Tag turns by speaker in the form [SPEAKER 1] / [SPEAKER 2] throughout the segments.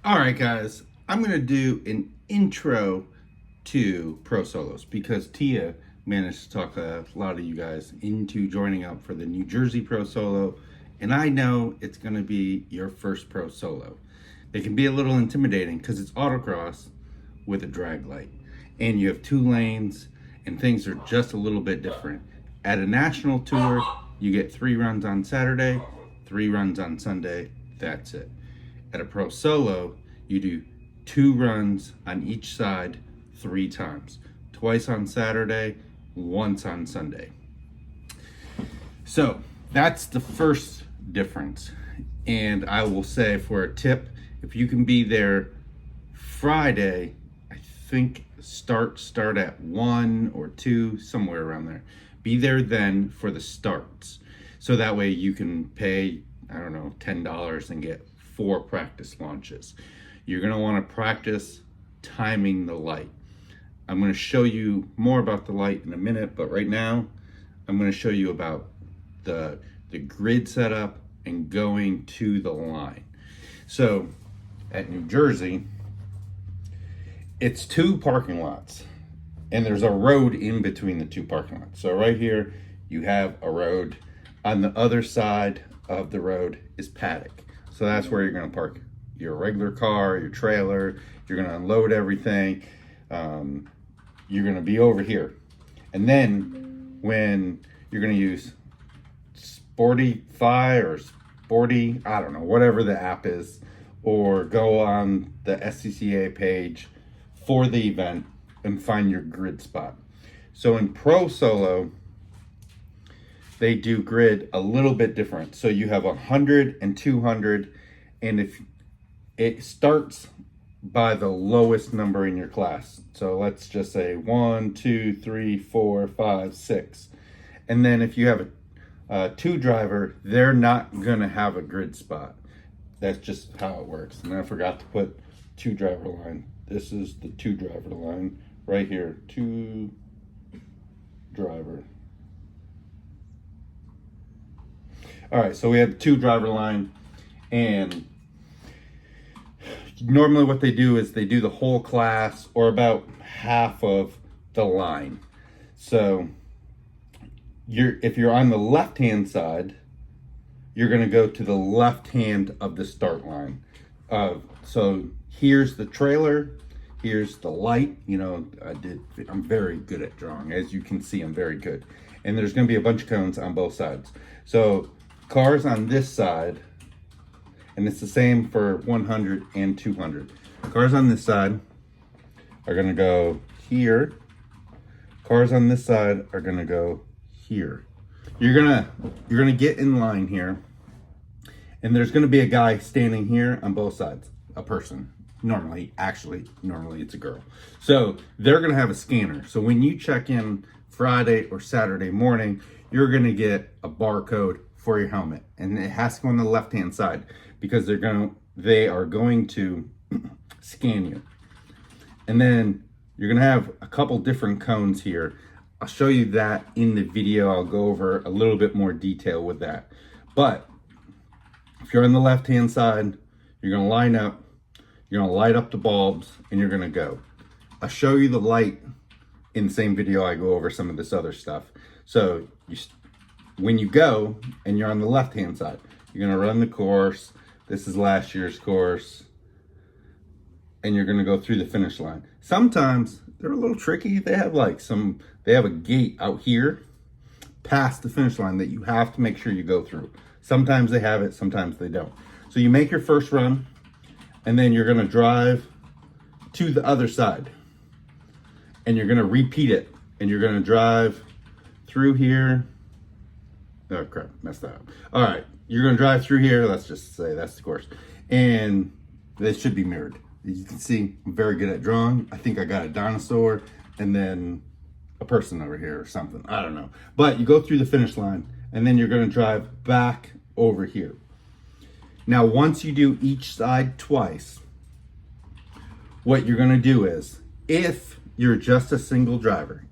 [SPEAKER 1] All right, guys, I'm going to do an intro to Pro Solos because Tia managed to talk a lot of you guys into joining up for the New Jersey Pro Solo, and I know it's going to be your first Pro Solo. It can be a little intimidating because it's autocross with a drag light, and you have 2 lanes, and things are just a little bit different. At a national tour, you get 3 runs on Saturday, 3 runs on Sunday, that's it. At a Pro Solo, you do 2 runs on each side 3 times. Twice on Saturday, once on Sunday. So that's the first difference. And I will say, for a tip, if you can be there Friday, I think start at 1 or 2, somewhere around there. Be there then for the starts. So that way you can pay, I don't know, $10 and get 4 practice launches. You're going to want to practice timing the light. I'm going to show you more about the light in a minute, but right now I'm going to show you about the grid setup and going to the line. So at New Jersey, it's 2 parking lots, and there's a road in between the 2 parking lots. So right here you have a road. On the other side of the road is paddock. So that's where you're going to park your regular car, your trailer. You're going to unload everything. You're going to be over here. And then when you're going to use Sportify or Sporty, I don't know, whatever the app is, or go on the SCCA page for the event and find your grid spot. So in Pro Solo, they do grid a little bit different. So you have 100 and 200, and if it starts by the lowest number in your class. So let's just say 1, 2, 3, 4, 5, 6. And then if you have a 2 driver, they're not gonna have a grid spot. That's just how it works. And I forgot to put 2 driver line. This is the 2 driver line right here. 2 driver. All right, so we have the 2 driver line, and normally what they do is they do the whole class or about half of the line. So if you're on the left-hand side, you're gonna go to the left hand of the start line. So here's the trailer, here's the light. You know, I'm very good at drawing. As you can see, I'm very good. And there's gonna be a bunch of cones on both sides. So cars on this side, and it's the same for 100 and 200. Cars on this side are gonna go here. Cars on this side are gonna go here. You're gonna get in line here, and there's gonna be a guy standing here on both sides, a person. Normally it's a girl. So they're gonna have a scanner. So when you check in Friday or Saturday morning, you're gonna get a barcode for your helmet, and it has to go on the left-hand side because they are going to scan you. And then you're gonna have a couple different cones here. I'll show you that in the video. I'll go over a little bit more detail with that. But if you're on the left-hand side, you're gonna line up, you're gonna light up the bulbs, and you're gonna go. I'll show you the light in the same video. I go over some of this other stuff. So when you go and you're on the left-hand side, you're gonna run the course. This is last year's course. And you're gonna go through the finish line. Sometimes they're a little tricky. They have they have a gate out here past the finish line that you have to make sure you go through. Sometimes they have it, sometimes they don't. So you make your first run, and then you're gonna drive to the other side. And you're gonna repeat it. And you're gonna drive through here. Oh crap, messed that up. All right, you're gonna drive through here. Let's just say that's the course. And they should be mirrored. As you can see, I'm very good at drawing. I think I got a dinosaur and then a person over here or something. I don't know. But you go through the finish line, and then you're gonna drive back over here. Now, once you do each side twice, what you're gonna do is, if you're just a single driver,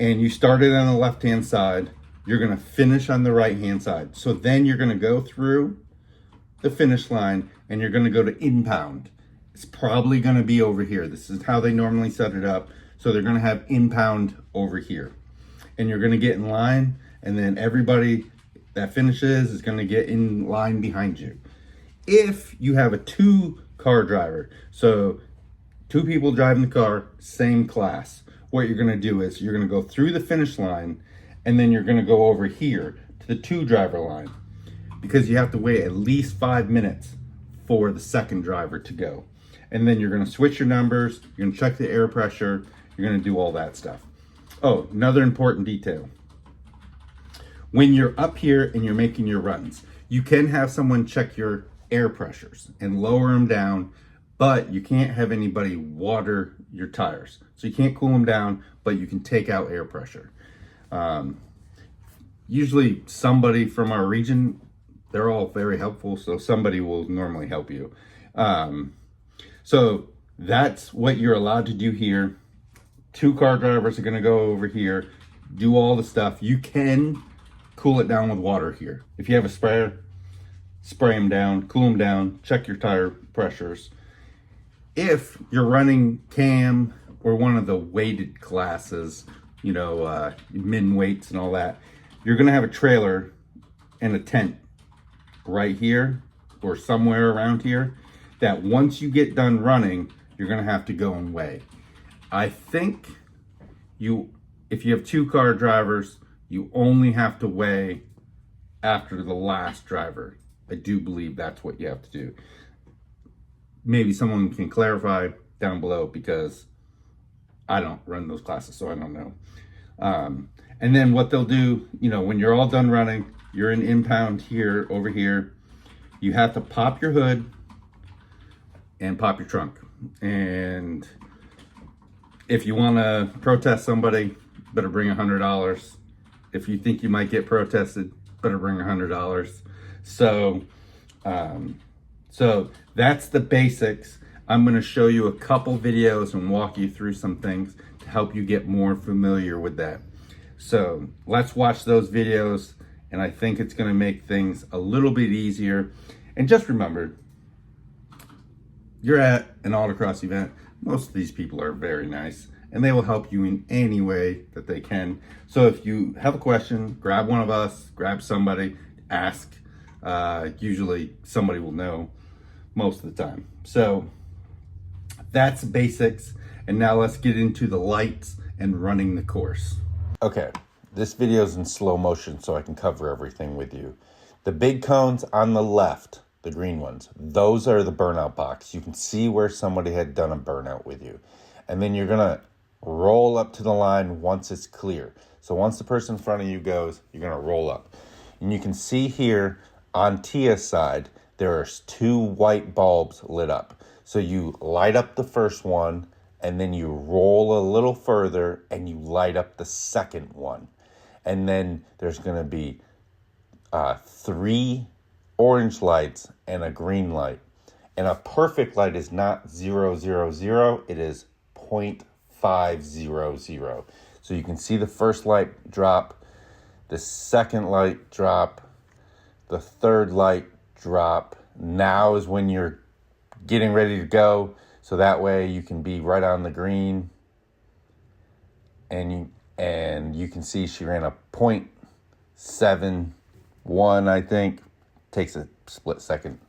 [SPEAKER 1] and you started on the left-hand side, you're gonna finish on the right-hand side. So then you're gonna go through the finish line and you're gonna go to impound. It's probably gonna be over here. This is how they normally set it up. So they're gonna have impound over here. And you're gonna get in line, and then everybody that finishes is gonna get in line behind you. If you have a 2-car driver, so 2 people driving the car, same class, what you're gonna do is you're gonna go through the finish line, and then you're gonna go over here to the 2-driver line, because you have to wait at least 5 minutes for the second driver to go. And then you're gonna switch your numbers, you're gonna check the air pressure, you're gonna do all that stuff. Oh, another important detail. When you're up here and you're making your runs, you can have someone check your air pressures and lower them down, but you can't have anybody water your tires. So you can't cool them down, but you can take out air pressure. Usually somebody from our region, they're all very helpful, so somebody will normally help you. So that's what you're allowed to do here. 2-car drivers are gonna go over here, do all the stuff. You can cool it down with water here. If you have a sprayer, spray them down, cool them down, check your tire pressures. If you're running cam or one of the weighted classes, you know, min weights and all that, you're gonna have a trailer and a tent right here or somewhere around here that once you get done running, you're gonna have to go and weigh. I think if you have 2-car drivers, you only have to weigh after the last driver. I do believe that's what you have to do. Maybe someone can clarify down below, because I don't run those classes, so I don't know. And then what they'll do, you know, when you're all done running, you're in impound here, over here, you have to pop your hood and pop your trunk. And if you want to protest somebody, better bring $100. If you think you might get protested, better bring $100. So that's the basics. I'm going to show you a couple videos and walk you through some things to help you get more familiar with that. So let's watch those videos, and I think it's going to make things a little bit easier. And just remember, you're at an autocross event. Most of these people are very nice, and they will help you in any way that they can. So if you have a question, grab one of us, grab somebody, ask. Usually somebody will know most of the time. So that's basics. And now let's get into the lights and running the course. Okay, this video is in slow motion so I can cover everything with you. The big cones on the left, the green ones, those are the burnout box. You can see where somebody had done a burnout with you. And then you're gonna roll up to the line once it's clear. So once the person in front of you goes, you're gonna roll up. And you can see here on Tia's side, there are 2 white bulbs lit up. So you light up the first one, and then you roll a little further and you light up the second one. And then there's gonna be 3 orange lights and a green light. And a perfect light is not 0, 0, 0, it is 0.500. So you can see the first light drop, the second light drop, the third light drop. Now is when you're getting ready to go, so that way you can be right on the green. And you can see she ran a 0.71, I think. Takes a split second.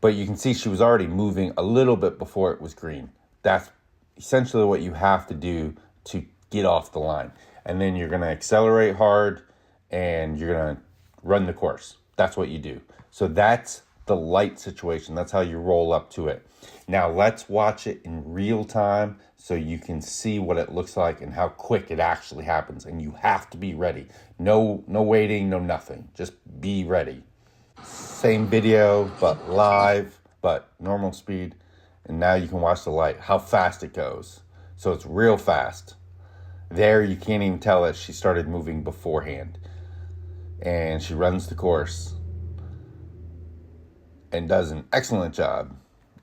[SPEAKER 1] But you can see she was already moving a little bit before it was green. That's essentially what you have to do to get off the line. And then you're going to accelerate hard and you're going to run the course. That's what you do. So that's the light situation. That's how you roll up to it. Now let's watch it in real time so you can see what it looks like and how quick it actually happens. And you have to be ready. No waiting, no nothing. Just be ready. Same video, but live, but normal speed. And now you can watch the light, how fast it goes. So it's real fast. There you can't even tell that she started moving beforehand. And she runs the course and does an excellent job,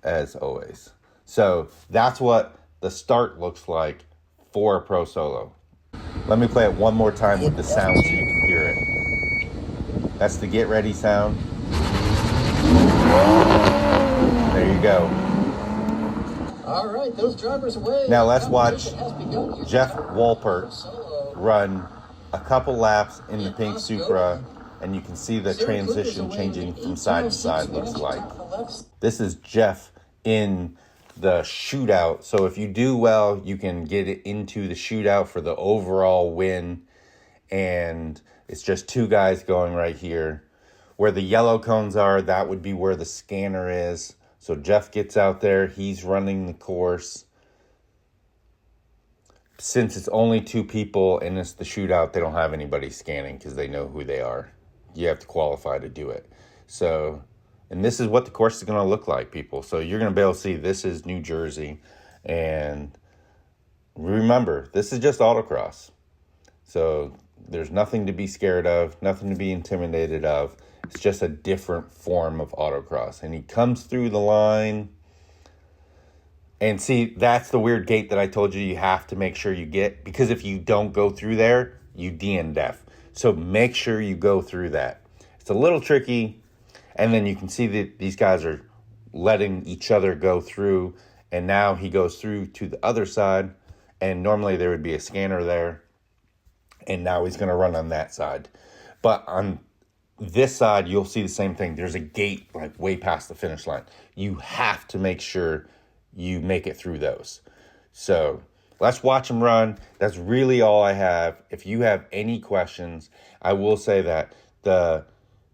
[SPEAKER 1] as always. So that's what the start looks like for a Pro Solo. Let me play it one more time with the sound so you can hear it. That's the get ready sound. There you go.
[SPEAKER 2] All right, those drivers away.
[SPEAKER 1] Now let's watch Jeff Walpert run a couple laps in the pink Supra, and you can see the transition changing from side to side looks like. This is Jeff in the shootout. So if you do well, you can get it into the shootout for the overall win. And it's just two guys going right here. Where the yellow cones are, that would be where the scanner is. So Jeff gets out there, he's running the course. Since it's only two people and it's the shootout, they don't have anybody scanning because they know who they are. You have to qualify to do it. So, and this is what the course is going to look like, people. So you're going to be able to see this is New Jersey. And remember, this is just autocross. So there's nothing to be scared of, nothing to be intimidated of. It's just a different form of autocross. And he comes through the line. And see, that's the weird gate that I told you have to make sure you get. Because if you don't go through there, you DNF. So make sure you go through that. It's a little tricky. And then you can see that these guys are letting each other go through. And now he goes through to the other side. And normally there would be a scanner there. And now he's going to run on that side. But on this side, you'll see the same thing. There's a gate like way past the finish line. You have to make sure you make it through those. So let's watch him run. That's really all I have. If you have any questions, I will say that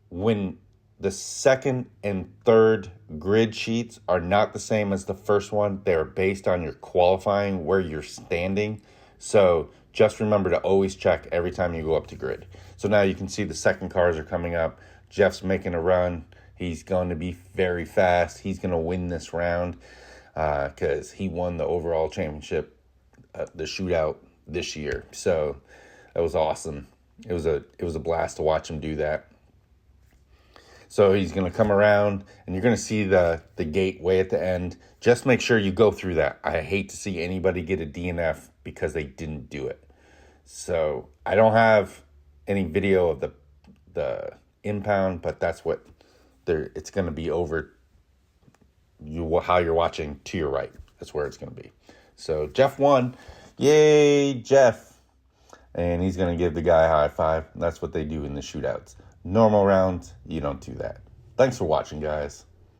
[SPEAKER 1] when the second and third grid sheets are not the same as the first one. They're based on your qualifying, where you're standing. So just remember to always check every time you go up to grid. So now you can see the second cars are coming up. Jeff's making a run. He's going to be very fast. He's going to win this round because he won the overall championship, the shootout this year. So that was awesome. It was a blast to watch him do that. So he's going to come around, and you're going to see the gate way at the end. Just make sure you go through that. I hate to see anybody get a DNF because they didn't do it. So I don't have any video of the impound, but that's what it's going to be over how you're watching to your right. That's where it's going to be. So Jeff won. Yay, Jeff. And he's going to give the guy a high five. That's what they do in the shootouts. Normal rounds, you don't do that. Thanks for watching, guys.